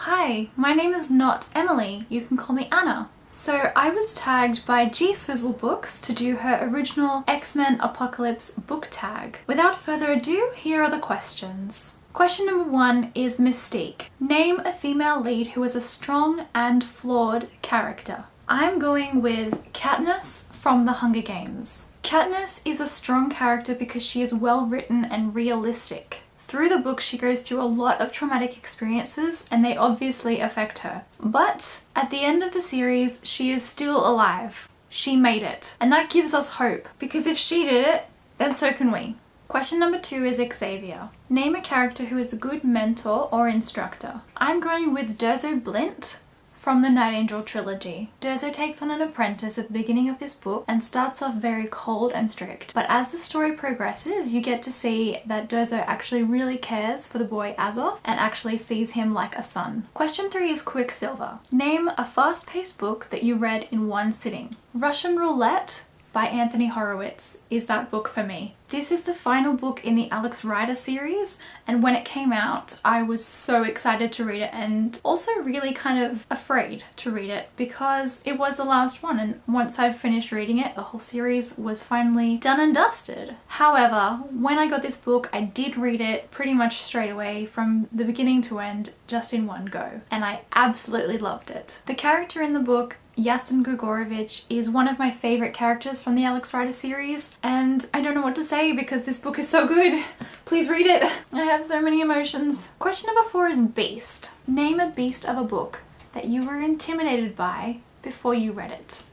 Hi, my name is not Emily, you can call me Anna. So I was tagged by g-swizzel Books to do her original X-Men Apocalypse book tag. Without further ado, here are the questions. Question number 1 is Mystique. Name a female lead who is a strong and flawed character. I'm going with Katniss from The Hunger Games. Katniss is a strong character because she is well written and realistic. Through the book, she goes through a lot of traumatic experiences and they obviously affect her. But at the end of the series, she is still alive. She made it. And that gives us hope because if she did it, then so can we. Question number 2 is Xavier. Name a character who is a good mentor or instructor. I'm going with Durzo Blint from the Night Angel trilogy. Durzo takes on an apprentice at the beginning of this book and starts off very cold and strict. But as the story progresses, you get to see that Durzo actually really cares for the boy Azov and actually sees him like a son. Question 3 is Quicksilver. Name a fast-paced book that you read in one sitting. Russian Roulette by Anthony Horowitz is that book for me. This is the final book in the Alex Rider series, and when it came out I was so excited to read it and also really kind of afraid to read it because it was the last one, and once I've finished reading it, the whole series was finally done and dusted. However, when I got this book, I did read it pretty much straight away from the beginning to end, just in one go, and I absolutely loved it. The character in the book, Yasen Grigorovich, is one of my favourite characters from the Alex Rider series, and I don't know what to say because this book is so good. Please read it. I have so many emotions. Question number 4 is Beast. Name a beast of a book that you were intimidated by before you read it.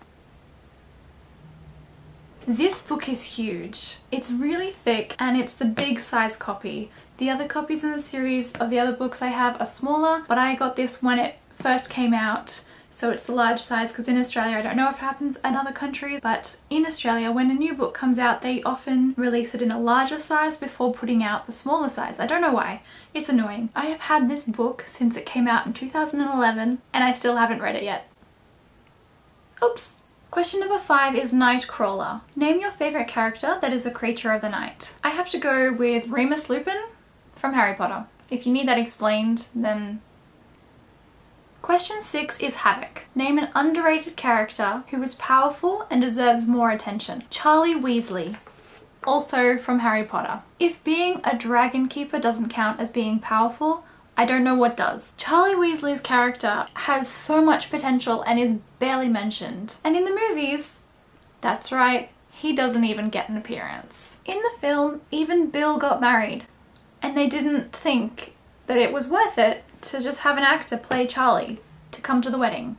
This book is huge. It's really thick and it's the big size copy. The other copies in the series of the other books I have are smaller, but I got this when it first came out. So it's the large size because in Australia, I don't know if it happens in other countries, but in Australia when a new book comes out they often release it in a larger size before putting out the smaller size. I don't know why. It's annoying. I have had this book since it came out in 2011 and I still haven't read it yet. Oops. Question number 5 is Nightcrawler. Name your favourite character that is a creature of the night. I have to go with Remus Lupin from Harry Potter. If you need that explained, then... Question 6 is Havoc. Name an underrated character who is powerful and deserves more attention. Charlie Weasley, also from Harry Potter. If being a dragon keeper doesn't count as being powerful, I don't know what does. Charlie Weasley's character has so much potential and is barely mentioned. And in the movies, that's right, he doesn't even get an appearance. In the film, even Bill got married, and they didn't think that it was worth it to just have an actor play Charlie to come to the wedding.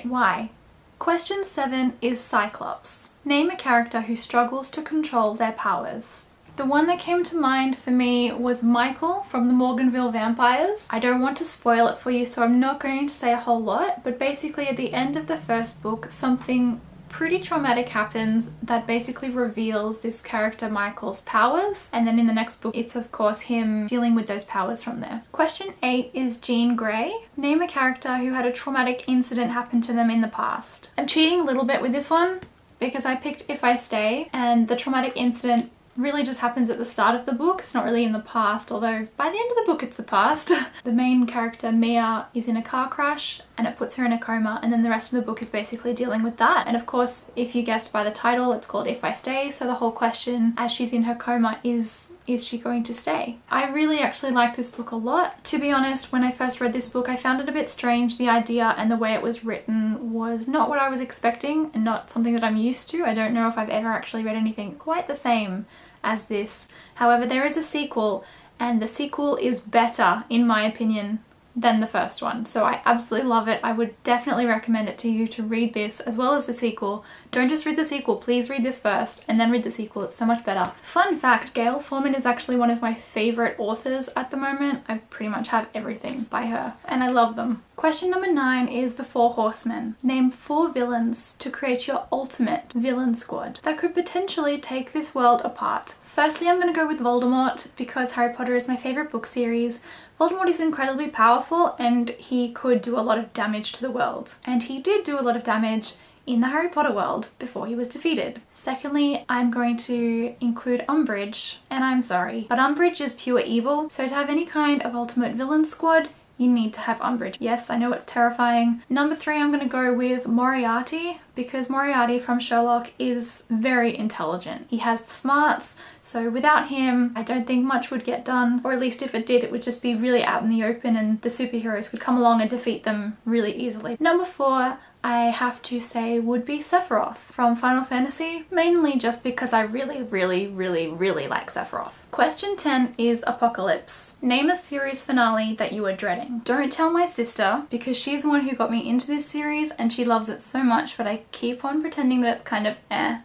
Why? Question 7 is Cyclops. Name a character who struggles to control their powers. The one that came to mind for me was Michael from the Morganville Vampires. I don't want to spoil it for you, so I'm not going to say a whole lot, but basically at the end of the first book, something pretty traumatic happens that basically reveals this character Michael's powers, and then in the next book it's of course him dealing with those powers from there. Question 8 is Jean Grey. Name a character who had a traumatic incident happen to them in the past. I'm cheating a little bit with this one because I picked If I Stay, and the traumatic incident really just happens at the start of the book. It's not really in the past, although by the end of the book it's the past. The main character Mia is in a car crash and it puts her in a coma, and then the rest of the book is basically dealing with that. And of course, if you guessed by the title, it's called If I Stay, so the whole question as she's in her coma is she going to stay? I really actually like this book a lot. To be honest, when I first read this book I found it a bit strange. The idea and the way it was written was not what I was expecting and not something that I'm used to. I don't know if I've ever actually read anything quite the same as this. However, there is a sequel, and the sequel is better, in my opinion, than the first one. So I absolutely love it. I would definitely recommend it to you to read this as well as the sequel. Don't just read the sequel, please read this first and then read the sequel. It's so much better. Fun fact, Gayle Forman is actually one of my favourite authors at the moment. I pretty much have everything by her and I love them. Question number 9 is the 4 Horsemen. Name 4 villains to create your ultimate villain squad that could potentially take this world apart. Firstly, I'm going to go with Voldemort because Harry Potter is my favourite book series. Voldemort is incredibly powerful and he could do a lot of damage to the world. And he did do a lot of damage in the Harry Potter world before he was defeated. Secondly, I'm going to include Umbridge, and I'm sorry, but Umbridge is pure evil, so to have any kind of ultimate villain squad, You need to have Umbridge. Yes, I know it's terrifying. Number 3, I'm gonna go with Moriarty, because Moriarty from Sherlock is very intelligent. He has the smarts, so without him, I don't think much would get done, or at least if it did, it would just be really out in the open and the superheroes could come along and defeat them really easily. Number 4, I have to say would be Sephiroth from Final Fantasy, mainly just because I really like Sephiroth. Question 10 is Apocalypse. Name a series finale that you are dreading. Don't tell my sister, because she's the one who got me into this series and she loves it so much, but I keep on pretending that it's kind of eh.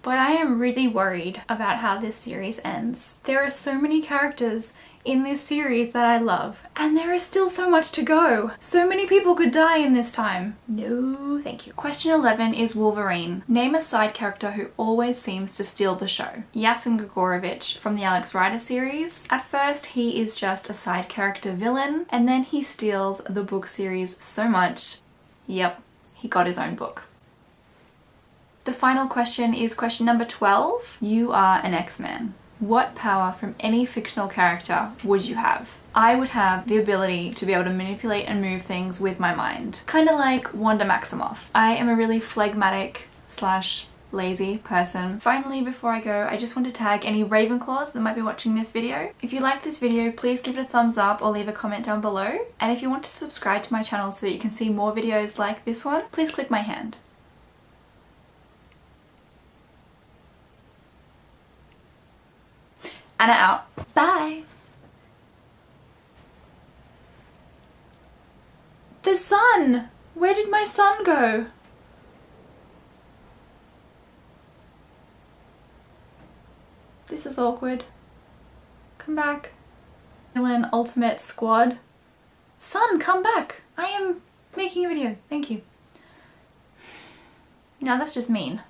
But I am really worried about how this series ends. There are so many characters in this series that I love, and there is still so much to go. So many people could die in this time. No, thank you. Question 11 is Wolverine. Name a side character who always seems to steal the show. Yasin Gregorovich from the Alex Rider series. At first, he is just a side character villain, and then he steals the book series so much. Yep, he got his own book. The final question is question number 12. You are an X-Man. What power from any fictional character would you have? I would have the ability to be able to manipulate and move things with my mind. Kind of like Wanda Maximoff. I am a really phlegmatic / lazy person. Finally, before I go, I just want to tag any Ravenclaws that might be watching this video. If you like this video, please give it a thumbs up or leave a comment down below. And if you want to subscribe to my channel so that you can see more videos like this one, please click my hand. Anna out. Bye. The sun! Where did my sun go? This is awkward. Come back. Villain Ultimate Squad. Sun, come back! I am making a video. Thank you. Now that's just mean.